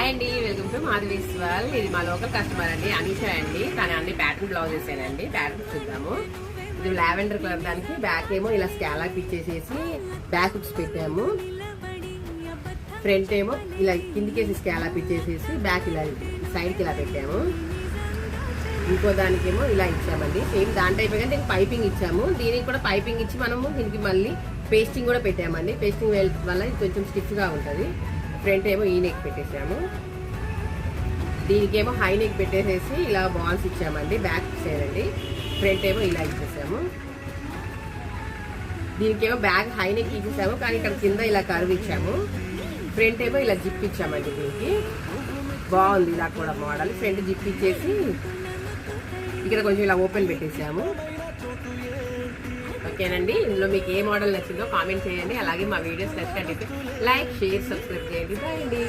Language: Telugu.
హాయ్ అండి, వెల్కమ్ టు మాధవీశ్వర్. ఇది మా లోకల్ కస్టమర్ అండి, అనీషా అండి. కానీ అన్ని ప్యాటర్న్ బ్లౌజెస్ ఏనండి. ప్యాటర్న్ చూద్దాము. ఇది లావెండర్ కలర్, దానికి బ్యాక్ ఏమో ఇలా స్కాలప్ ఇచ్చేసేసి బ్యాక్ హుక్స్ పెట్టాము. ఫ్రంట్ ఏమో ఇలా కిందికేసి స్కాలప్ ఇచ్చేసేసి బ్యాక్ ఇలా సైడ్కి ఇలా పెట్టాము. ఇంకో దానికేమో ఇలా ఇచ్చామండి. సేమ్ దాని టైప్ కానీ దీనికి పైపింగ్ ఇచ్చాము. దీనికి కూడా పైపింగ్ ఇచ్చి మనము దీనికి మళ్ళీ పేస్టింగ్ కూడా పెట్టామండి. పేస్టింగ్ వల్ల ఇది కొంచెం స్టిఫ్గా ఉంటుంది. ఫ్రంట్ ఏమో ఈ నెక్ పెట్టేసాము. దీనికేమో హై నెక్ పెట్టేసేసి ఇలా బాల్స్ ఇచ్చామండి. బ్యాక్ సైడ్ అండి. ఫ్రంట్ ఏమో ఇలా ఇచ్చేసాము. దీనికేమో బ్యాక్ హై నెక్ ఇచ్చేసాము, కానీ ఇక్కడ కింద ఇలా కర్వ్ ఇచ్చాము. ఫ్రంట్ ఏమో ఇలా జిప్ ఇచ్చామండి. దీనికి బాగుంది ఇలా కూడా మోడల్. ఫ్రంట్ జిప్ ఇచ్చేసి ఇక్కడ కొంచెం ఇలా ఓపెన్ పెట్టేసాము. ఓకేనండి, ఇందులో మీకు ఏ మోడల్ నచ్చిందో కామెంట్ చేయండి. అలాగే మా వీడియోస్ నచ్చినట్లయితే లైక్, షేర్, సబ్స్క్రైబ్ చేయండి. బాయ్ అండి.